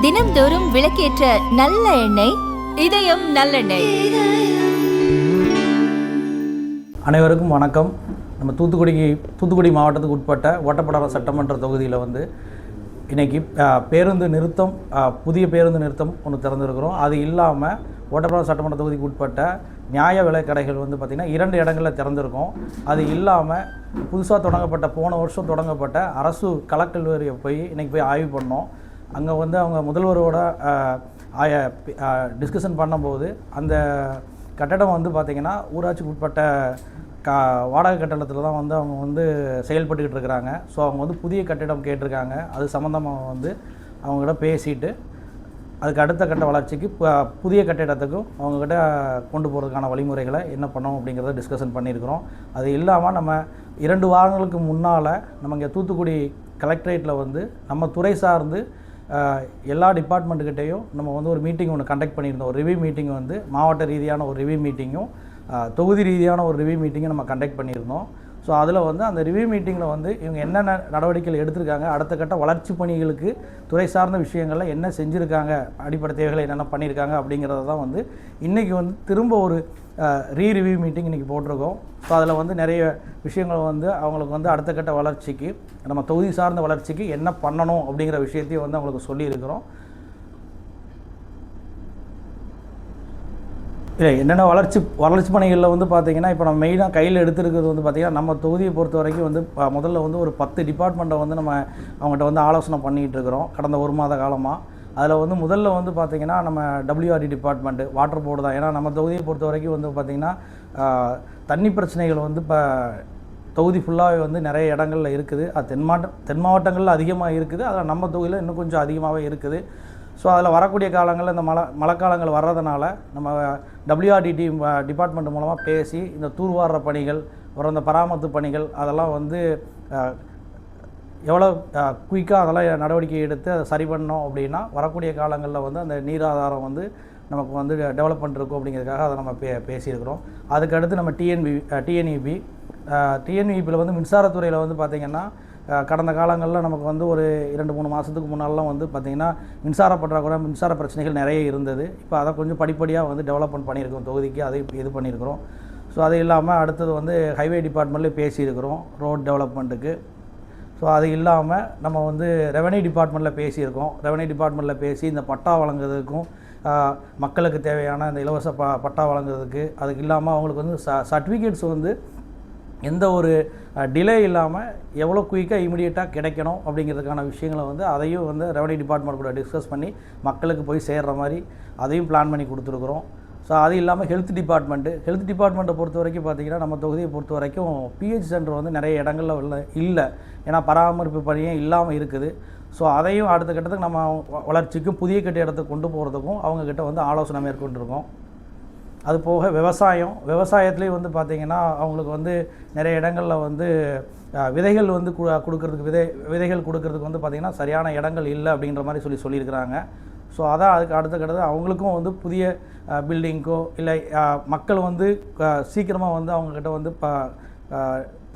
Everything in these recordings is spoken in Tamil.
தினம்தோறும் விளக்கேற்ற நல்ல எண்ணெய் இதயம் நல்லெண்ணெய். அனைவருக்கும் வணக்கம். நம்ம தூத்துக்குடி மாவட்டத்துக்கு உட்பட்ட ஓட்டப்பிடாரம் சட்டமன்ற தொகுதியில் இன்றைக்கி பேருந்து நிறுத்தம், புதிய பேருந்து நிறுத்தம் ஒன்று திறந்துருக்கிறோம். அது இல்லாமல் ஓட்டப்பிடாரம் சட்டமன்ற தொகுதிக்கு உட்பட்ட நியாய விலை கடைகள் பார்த்திங்கன்னா 2 இடங்களில் திறந்திருக்கோம். அது இல்லாமல் புதுசாக தொடங்கப்பட்ட போன வருஷம் தொடங்கப்பட்ட அரசு கலக்கல்லூரியை இன்றைக்கி போய் ஆய்வு பண்ணோம். அங்கே அவங்க முதல்வரோட டிஸ்கஷன் பண்ணும்போது அந்த கட்டடம் பார்த்திங்கன்னா ஊராட்சிக்கு உட்பட்ட வாடகை கட்டடத்தில் தான் அவங்க செயல்பட்டுக்கிட்டு இருக்கிறாங்க. ஸோ அவங்க புதிய கட்டிடம் கேட்டிருக்காங்க. அது சம்மந்தமாக அவங்ககிட்ட பேசிட்டு அதுக்கு அடுத்த கட்ட வளர்ச்சிக்கு புதிய கட்டிடத்துக்கும் அவங்கக்கிட்ட கொண்டு போகிறதுக்கான வழிமுறைகளை என்ன பண்ணோம் அப்படிங்கிறத டிஸ்கஷன் பண்ணியிருக்கிறோம். அது இல்லாமல் நம்ம 2 வாரங்களுக்கு முன்னால் நம்ம இங்கே தூத்துக்குடி கலெக்டரேட்டில் நம்ம துறை சார்ந்து எல்லா டிபார்ட்மெண்ட்டுக்கிட்டேயும் நம்ம ஒரு மீட்டிங் ஒன்று கண்டக்ட் பண்ணியிருந்தோம். ஒரு ரிவ்யூ மீட்டிங் மாவட்ட ரீதியான ஒரு ரிவ்யூ மீட்டிங்கும் தொகுதி ரீதியான ஒரு ரிவ்யூ மீட்டிங்கும் நம்ம கண்டக்ட் பண்ணியிருந்தோம். ஸோ அதில் அந்த ரிவ்யூ மீட்டிங்கில் இவங்க என்னென்ன நடவடிக்கைகள் எடுத்திருக்காங்க, அடுத்த கட்ட வளர்ச்சி பணிகளுக்கு துறை சார்ந்த விஷயங்களில் என்ன செஞ்சுருக்காங்க, அடிப்படை தேவைகளை என்னென்ன பண்ணியிருக்காங்க அப்படிங்கிறத தான் இன்றைக்கி திரும்ப ஒரு ரீரிவ்யூ மீட்டிங் இன்றைக்கி போட்டிருக்கோம். ஸோ அதில் நிறைய விஷயங்கள் அவங்களுக்கு அடுத்த கட்ட வளர்ச்சிக்கு நம்ம தொகுதி சார்ந்த வளர்ச்சிக்கு என்ன பண்ணணும் அப்படிங்கிற விஷயத்தையும் அவங்களுக்கு சொல்லியிருக்கிறோம். இல்லை என்னென்ன வளர்ச்சி பணிகளில் பார்த்திங்கன்னா இப்போ நம்ம மெயினாக கையில் எடுத்துருக்கிறது பார்த்திங்கன்னா நம்ம தொகுதியை பொறுத்த வரைக்கும் முதல்ல ஒரு 10 டிபார்ட்மெண்ட்டை நம்ம அவங்ககிட்ட ஆலோசனை பண்ணிகிட்டு இருக்கிறோம் கடந்த 1 மாத காலமாக. அதில் முதல்ல பார்த்திங்கன்னா நம்ம WRD டிபார்ட்மெண்ட்டு, வாட்டர் போர்டு தான். ஏன்னா நம்ம தொகுதியை பொறுத்த வரைக்கும் பார்த்திங்கன்னா தண்ணி பிரச்சனைகள் இப்போ தொகுதி ஃபுல்லாகவே நிறைய இடங்களில் இருக்குது. அது தென் மாவட்டங்களில் அதிகமாக இருக்குது. அதில் நம்ம தொகுதியில் இன்னும் கொஞ்சம் அதிகமாகவே இருக்குது. ஸோ அதில் வரக்கூடிய காலங்களில் இந்த மழைக்காலங்கள் வர்றதுனால நம்ம WRD டிபார்ட்மெண்ட் மூலமாக பேசி இந்த தூர்வார பணிகள், அப்புறம் இந்த பராமரிப்பு பணிகள் அதெல்லாம் எவ்வளோ குயிக்காக அதெல்லாம் நடவடிக்கை எடுத்து அதை சரி பண்ணோம் அப்படின்னா வரக்கூடிய காலங்களில் அந்த நீர் ஆதாரம் நமக்கு டெவலப்மெண்ட் இருக்கும் அப்படிங்கிறதுக்காக அதை நம்ம பேசியிருக்கிறோம். அதுக்கடுத்து நம்ம டிஎன்இபியில் மின்சாரத்துறையில் பார்த்திங்கன்னா கடந்த காலங்களில் நமக்கு ஒரு 2-3 மாதத்துக்கு முன்னாலாம் பார்த்திங்கன்னா மின்சார பற்றாக்குறை, மின்சார பிரச்சனைகள் நிறைய இருந்தது. இப்போ அதை கொஞ்சம் படிப்படியாக டெவலப்மெண்ட் பண்ணியிருக்கோம் தொகுதிக்கு, அதை இது பண்ணியிருக்கிறோம். ஸோ அது இல்லாமல் அடுத்தது ஹைவே டிபார்ட்மெண்ட்லேயே பேசியிருக்கிறோம் ரோட் டெவலப்மெண்ட்டுக்கு. ஸோ அது இல்லாமல் நம்ம ரெவன்யூ டிபார்ட்மெண்ட்டில் பேசியிருக்கோம். ரெவன்யூ டிபார்ட்மெண்ட்டில் பேசி இந்த பட்டா வழங்குறதுக்கும் மக்களுக்கு தேவையான இந்த இலவச பட்டா வழங்குறதுக்கு, அதுக்கு இல்லாமல் அவங்களுக்கு சர்டிஃபிகேட்ஸ் எந்த ஒரு டிலே இல்லாமல் எவ்வளோ குயிக்காக இமீடியட்டாக கிடைக்கணும் அப்படிங்கிறதுக்கான விஷயங்களை அதையும் ரெவன்யூ டிபார்ட்மெண்ட் கூட டிஸ்கஸ் பண்ணி மக்களுக்கு போய் சேர்கிற மாதிரி அதையும் பிளான் பண்ணி கொடுத்துருக்குறோம். ஸோ அது இல்லாமல் ஹெல்த் டிபார்ட்மெண்ட்டை பொறுத்த வரைக்கும் பார்த்திங்கன்னா நம்ம தொகுதியை பொறுத்த வரைக்கும் PH சென்டர் நிறைய இடங்களில் இல்லை. ஏன்னா பராமரிப்பு பணியே இல்லாமல் இருக்குது. ஸோ அதையும் அடுத்த கட்டத்துக்கு நம்ம வளர்ச்சிக்கும் புதிய கட்டிடத்துக்கு கொண்டு போகிறதுக்கும் அவங்கக்கிட்ட ஆலோசனை மேற்கொண்டிருக்கோம். அது போக விவசாயத்துலேயும் பார்த்திங்கன்னா அவங்களுக்கு நிறைய இடங்களில் விதைகள் கொடுக்கறதுக்கு விதைகள் கொடுக்கறதுக்கு பார்த்திங்கன்னா சரியான இடங்கள் இல்லை அப்படின்ற மாதிரி சொல்லியிருக்கிறாங்க. ஸோ அதான் அதுக்கு அடுத்த கட்டத்தில் அவங்களுக்கும் புதிய பில்டிங்க்கோ இல்லை மக்கள் சீக்கிரமாக அவங்கக்கிட்ட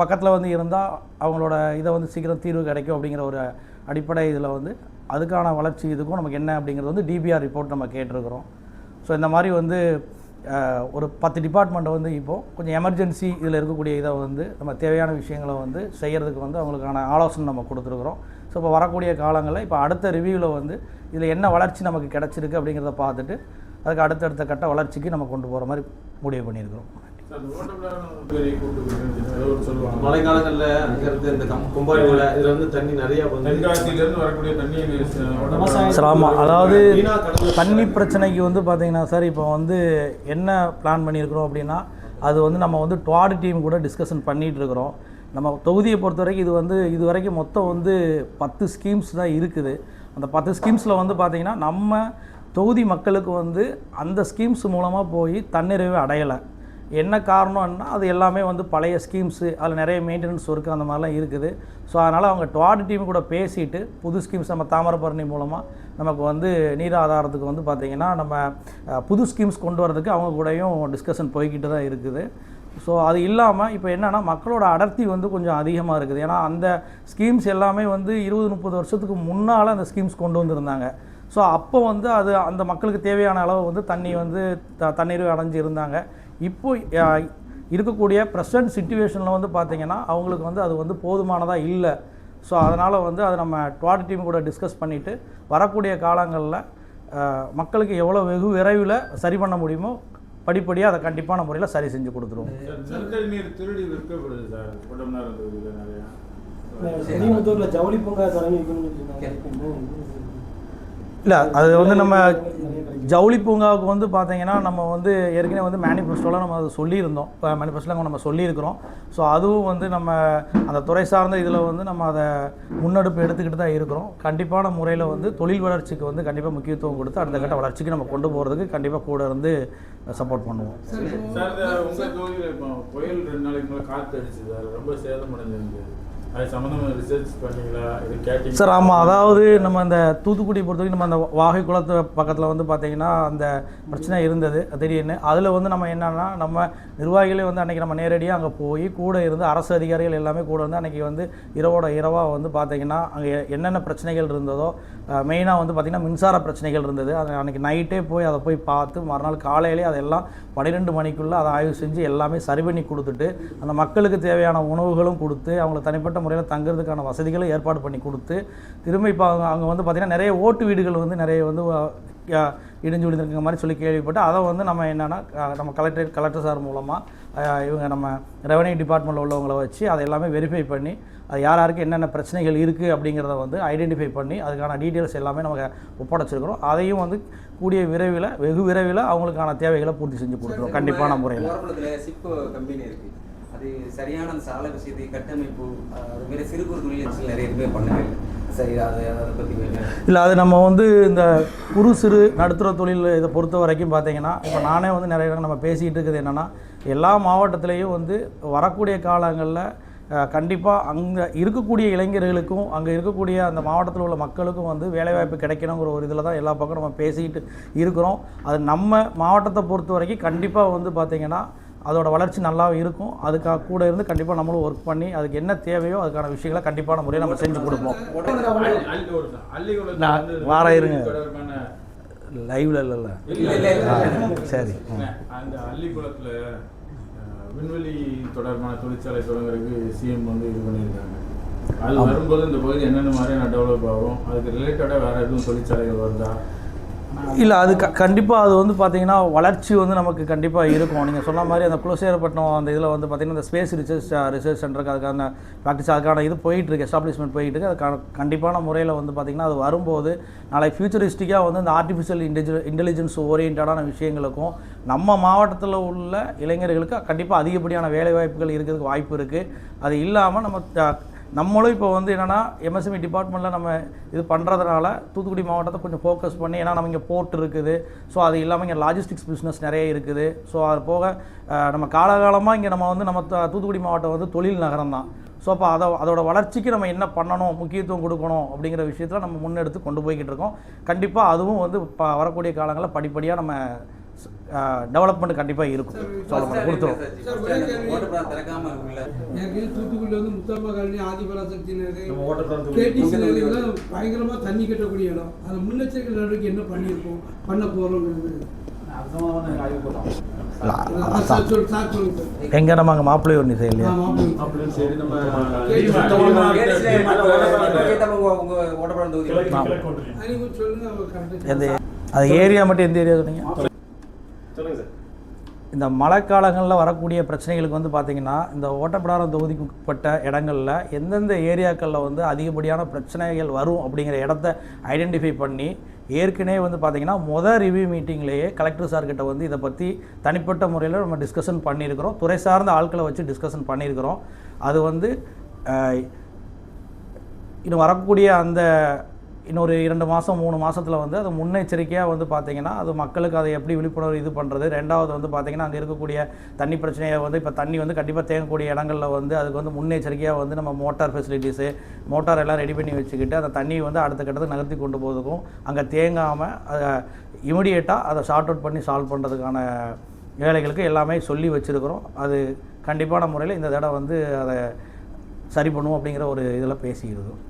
பக்கத்தில் இருந்தால் அவங்களோட இதை சீக்கிரம் தீர்வு கிடைக்கும் அப்படிங்கிற ஒரு அடிப்படை இதில் அதுக்கான வளர்ச்சி இதுக்கும் நமக்கு என்ன அப்படிங்கிறது DBR ரிப்போர்ட் நம்ம கேட்டிருக்கிறோம். ஸோ இந்த மாதிரி ஒரு 10 டிபார்ட்மெண்ட்டை இப்போது கொஞ்சம் எமர்ஜென்சி இதில் இருக்கக்கூடிய இதை நம்ம தேவையான விஷயங்களை செய்கிறதுக்கு அவங்களுக்கான ஆலோசனை நம்ம கொடுத்துருக்குறோம். ஸோ இப்போ வரக்கூடிய காலங்களில் இப்போ அடுத்த ரிவ்யூவில் இதில் என்ன வளர்ச்சி நமக்கு கிடச்சிருக்கு அப்படிங்கிறத பார்த்துட்டு அதுக்கு அடுத்தடுத்த கட்ட வளர்ச்சிக்கு நம்ம கொண்டு போகிற மாதிரி முடிவு பண்ணியிருக்கிறோம். மழை காலங்களில் இந்த கும்பாரியில் இதில் தண்ணி நிறையா வரக்கூடிய தண்ணி சிரமம். அதாவது தண்ணி பிரச்சனைக்கு பார்த்திங்கன்னா சார் இப்போ என்ன பிளான் பண்ணியிருக்கிறோம் அப்படின்னா அது நம்ம டுவார்டு டீம் கூட டிஸ்கஷன் பண்ணிகிட்டு இருக்கிறோம். நம்ம தொகுதியை பொறுத்த வரைக்கும் இது வரைக்கும் மொத்தம் 10 ஸ்கீம்ஸ் தான் இருக்குது. அந்த 10 ஸ்கீம்ஸில் பார்த்திங்கன்னா நம்ம தொகுதி மக்களுக்கு அந்த ஸ்கீம்ஸ் மூலமாக போய் தன்னிறைவு அடையலை. என்ன காரணம்னா அது எல்லாமே பழைய ஸ்கீம்ஸு, அதில் நிறைய மெயின்டெனன்ஸ் ஒர்க்கு அந்த மாதிரிலாம் இருக்குது. ஸோ அதனால் அவங்க டுவார்டு டீம் கூட பேசிட்டு புது ஸ்கீம்ஸ் நம்ம தாமிரபரணி மூலமாக நமக்கு நீர் ஆதாரத்துக்கு பார்த்திங்கன்னா நம்ம புது ஸ்கீம்ஸ் கொண்டு வரதுக்கு அவங்க கூடயும் டிஸ்கஷன் போய்கிட்டு தான் இருக்குது. ஸோ அது இல்லாமல் இப்போ என்னென்னா மக்களோட அடர்த்தி வந்து கொஞ்சம் அதிகமாக இருக்குது. ஏன்னா அந்த ஸ்கீம்ஸ் எல்லாமே வந்து 20-30 வருஷத்துக்கு முன்னால் அந்த ஸ்கீம்ஸ் கொண்டு வந்திருந்தாங்க. ஸோ அப்போ வந்து அது அந்த மக்களுக்கு தேவையான அளவு வந்து தண்ணி வந்து தண்ணீர் அடைஞ்சு இருந்தாங்க. இப்போ இருக்கக்கூடிய ப்ரெசன்ட் சிச்சுவேஷனில் வந்து பார்த்திங்கன்னா அவங்களுக்கு வந்து அது வந்து போதுமானதாக இல்லை. ஸோ அதனால் வந்து அதை நம்ம டுவாட் டீம் கூட டிஸ்கஸ் பண்ணிவிட்டு வரக்கூடிய காலங்களில் மக்களுக்கு எவ்வளோ வெகு விரைவில் சரி பண்ண முடியுமோ படிப்படியாக அதை கண்டிப்பான முறையில் சரி செஞ்சு கொடுத்துருவோம். நீர் திருடி விற்கப்படுது சார் கொண்டமனார் நிறையா. ஜவுளி பூங்கா தொடங்கி இல்லை, அது வந்து நம்ம ஜவுளி பூங்காவுக்கு வந்து பார்த்திங்கன்னா நம்ம வந்து ஏற்கனவே வந்து மேனிஃபெஸ்டோவில் நம்ம அதை சொல்லியிருந்தோம். இப்போ மேனிஃபெஸ்டோவில் நம்ம சொல்லியிருக்கிறோம். ஸோ அதுவும் வந்து நம்ம அந்த துறை சார்ந்த இதில் வந்து நம்ம அதை முன்னெடுப்பு எடுத்துக்கிட்டு தான் இருக்கிறோம். கண்டிப்பான முறையில் வந்து தொழில் வளர்ச்சிக்கு வந்து கண்டிப்பாக முக்கியத்துவம் கொடுத்து அடுத்த கட்ட வளர்ச்சிக்கு நம்ம கொண்டு போகிறதுக்கு கண்டிப்பாக கூட இருந்து சப்போர்ட் பண்ணுவோம். சார் உங்கள் தொழில் இப்போ புயல் 2 நாளைக்கு மேலே காற்று அடிச்சுது, அது ரொம்ப சேதம் அடைஞ்சிருந்தது. அது சம்மந்தமாக ரிசர்ச் பண்ணீங்களா? இது கேட்டீங்க சார்? ஆமாம், அதாவது நம்ம அந்த தூத்துக்குடி பொறுத்த வரைக்கும் நம்ம அந்த வாகை குளத்து பக்கத்தில் வந்து பார்த்திங்கன்னா அந்த பிரச்சனை இருந்தது திடீர்னு. அதில் வந்து நம்ம என்னென்னா நம்ம நிர்வாகிகளே வந்து அன்றைக்கி நம்ம நேரடியாக அங்கே போய் கூட இருந்து அரசு அதிகாரிகள் எல்லாமே கூட இருந்து அன்றைக்கி வந்து இரவாக வந்து பார்த்திங்கன்னா அங்கே என்னென்ன பிரச்சனைகள் இருந்ததோ மெயினாக வந்து பார்த்திங்கன்னா மின்சார பிரச்சனைகள் இருந்தது. அது அன்றைக்கி நைட்டே போய் அதை போய் பார்த்து மறுநாள் காலையிலே அதெல்லாம் 12 மணிக்குள்ளே அதை ஆய்வு செஞ்சு எல்லாமே சரி பண்ணி கொடுத்துட்டு அந்த மக்களுக்கு தேவையான உணவுகளும் கொடுத்து அவங்களுக்கு தனிப்பட்ட முறையில் தங்குறதுக்கான வசதிகளும் ஏற்பாடு பண்ணி கொடுத்து திரும்ப இப்போ அங்கே வந்து பார்த்திங்கன்னா நிறைய ஓட்டு வீடுகள் வந்து நிறைய வந்து இடிஞ்சு விழுந்திருக்கிற மாதிரி சொல்லி கேள்விப்பட்டு அதை வந்து நம்ம என்னென்னா நம்ம கலெக்டர் சார் மூலமாக இவங்க நம்ம ரெவன்யூ டிபார்ட்மெண்ட்டில் உள்ளவங்கள வச்சு அதை எல்லாமே வெரிஃபை பண்ணி அது யாருக்கு என்னென்ன பிரச்சனைகள் இருக்குது அப்படிங்கிறத வந்து ஐடென்டிஃபை பண்ணி அதுக்கான டீட்டெயில்ஸ் எல்லாமே நமக்கு ஒப்படைச்சிருக்கிறோம். அதையும் வந்து கூடிய விரைவில் வெகு விரைவில் அவங்களுக்கான தேவைகளை பூர்த்தி செஞ்சு கொடுத்துருவோம் கண்டிப்பான முறையில். சிப்பு கம்பெனி இருக்குது, அது சரியான அந்த சாலை வசதி கட்டமைப்பு அதுமாரி சிறு குறு தொழில் நிறைய பேர் பண்ணவே இல்லை. சரி, அதை பற்றி இல்லை, அது நம்ம வந்து இந்த குறு சிறு நடுத்தர தொழில் இதை பொறுத்த வரைக்கும் பார்த்திங்கன்னா இப்போ நானே வந்து நிறைய நம்ம பேசிகிட்டு இருக்குது என்னென்னா எல்லா மாவட்டத்துலேயும் வந்து வரக்கூடிய காலங்களில் கண்டிப்பாக அங்கே இருக்கக்கூடிய இளைஞர்களுக்கும் அங்கே இருக்கக்கூடிய அந்த மாவட்டத்தில் உள்ள மக்களுக்கும் வந்து வேலைவாய்ப்பு கிடைக்கணுங்கிற ஒரு இதில் தான் எல்லா பக்கம் நம்ம பேசிக்கிட்டு இருக்கிறோம். அது நம்ம மாவட்டத்தை பொறுத்த வரைக்கும் கண்டிப்பாக வந்து பார்த்திங்கன்னா அதோட வளர்ச்சி நல்லா இருக்கும். அதுக்காக கூட இருந்து கண்டிப்பாக நம்மளும் ஒர்க் பண்ணி அதுக்கு என்ன தேவையோ அதுக்கான விஷயங்களை கண்டிப்பான முறையில் நம்ம செஞ்சு கொடுப்போம். வார இருங்க, லைவ்ல இல்லை சரி. அந்த அள்ளிக்குளத்தில் விண்வெளி தொடர்பான தொழிற்சாலை தொடங்குறதுக்கு சிஎம் வந்து இது பண்ணியிருக்காங்க. அது வரும்போது இந்த பகுதி என்னென்ன மாதிரியான டெவலப் ஆகும், அதுக்கு ரிலேட்டடாக வேறு எதுவும் தொழிற்சாலைகள் வருதா? இல்லை, அது கண்டிப்பாக அது வந்து பார்த்திங்கன்னா வளர்ச்சி வந்து நமக்கு கண்டிப்பாக இருக்கும். நீங்கள் சொன்ன மாதிரி அந்த குலசேகரப்பட்டினம் அந்த இதில் வந்து பார்த்திங்கன்னா இந்த ஸ்பேஸ் ரிசர்ச் சென்டருக்கு அதுக்கான ப்ராக்டிஸ் அதுக்கான இது போயிட்டுருக்கு, எஸ்டாப்ளிஷ்மெண்ட் போயிட்டுருக்கு. அதுக்கான கண்டிப்பான முறையில் வந்து பார்த்திங்கன்னா அது வரும்போது நாளைக்கு ஃபியூச்சரிஸ்டிக்காக வந்து இந்த ஆர்டிஃபிஷியல் இன்டெலிஜென்ஸ் ஓரியன்டான விஷயங்களுக்கும் நம்ம மாவட்டத்தில் உள்ள இளைஞர்களுக்கு கண்டிப்பாக அதிகப்படியான வேலைவாய்ப்புகள் இருக்கிறதுக்கு வாய்ப்பு இருக்குது. அது இல்லாமல் நம்மளும் இப்போ வந்து என்னென்னா எம்எஸ்எம்இ டிபார்ட்மெண்ட்டில் நம்ம இது பண்ணுறதுனால தூத்துக்குடி மாவட்டத்தை கொஞ்சம் ஃபோக்கஸ் பண்ணி, ஏன்னா நம்ம இங்கே போர்ட் இருக்குது, ஸோ அது இல்லாமல் இங்கே லாஜிஸ்டிக்ஸ் பிஸ்னஸ் நிறைய இருக்குது. ஸோ அது போக நம்ம காலகாலமாக இங்கே நம்ம வந்து நம்ம தூத்துக்குடி மாவட்டம் வந்து தொழில் நகரம் தான். ஸோ அப்போ அதோட வளர்ச்சிக்கு நம்ம என்ன பண்ணணும், முக்கியத்துவம் கொடுக்கணும் அப்படிங்கிற விஷயத்தில் நம்ம முன்னெடுத்து கொண்டு போய்கிட்டு இருக்கோம். கண்டிப்பாக அதுவும் வந்து வரக்கூடிய காலங்களில் படிப்படியாக நம்ம டெவலப்மெண்ட் கண்டிப்பாக இருக்கும். கொடுத்துரும். தூத்துக்குடியில் வந்து முத்தம்மா காலனி ஆதிபராசக்தி கேடிசிலாம் பயங்கரமாக தண்ணி கட்டக்கூடிய இடம். அது முன்னெச்சரிக்கை நடவடிக்கை என்ன பண்ணியிருக்கோம், பண்ண போகிறோங்கிறது எங்க நம்ம அங்கே மாப்பிள்ளையூர் நிசை இல்லையா? அது ஏரியா மட்டும் எந்த ஏரியா சொன்னீங்க? இந்த மழைக்காலங்களில் வரக்கூடிய பிரச்சனைகளுக்கு வந்து பார்த்திங்கன்னா இந்த ஓட்டப்பிடாரம் தொகுதிக்கு உட்பட்ட இடங்களில் எந்தெந்த ஏரியாக்களில் வந்து அதிகப்படியான பிரச்சனைகள் வரும் அப்படிங்கிற இடத்த ஐடென்டிஃபை பண்ணி ஏற்கனவே வந்து பார்த்திங்கன்னா ரிவ்யூ மீட்டிங்லேயே கலெக்டர் சார்கிட்ட வந்து இதை பற்றி தனிப்பட்ட முறையில் நம்ம டிஸ்கஷன் பண்ணியிருக்கிறோம். துறை சார்ந்த ஆட்களை வச்சு டிஸ்கஷன் பண்ணியிருக்கிறோம். அது வந்து இன்னும் வரக்கூடிய அந்த இன்னொரு 2 மாதம் 3 மாதத்தில் வந்து அது முன்னெச்சரிக்கையாக வந்து பார்த்திங்கன்னா அது மக்களுக்கு அதை எப்படி விழிப்புணர்வு இது பண்ணுறது. ரெண்டாவது வந்து பார்த்திங்கன்னா அங்கே இருக்கக்கூடிய தண்ணி பிரச்சனையை வந்து இப்போ தண்ணி வந்து கண்டிப்பாக தேங்கக்கூடிய இடங்களில் வந்து அதுக்கு வந்து முன்னெச்சரிக்கையாக வந்து நம்ம மோட்டார் ஃபெசிலிட்டிஸு மோட்டார் எல்லாம் ரெடி பண்ணி வச்சுக்கிட்டு அந்த தண்ணியை வந்து அடுத்த கட்டத்துக்கு நகர்த்தி கொண்டு போகிறதுக்கும் அங்கே தேங்காமல் அதை இமிடியேட்டாக அதை ஷார்ட் அவுட் பண்ணி சால்வ் பண்ணுறதுக்கான ஏழைகளுக்கு எல்லாமே சொல்லி வச்சுருக்கிறோம். அது கண்டிப்பான முறையில் இந்த தடவை வந்து அதை சரி பண்ணுவோம் அப்படிங்கிற ஒரு இதில் பேசிக்கிறோம்.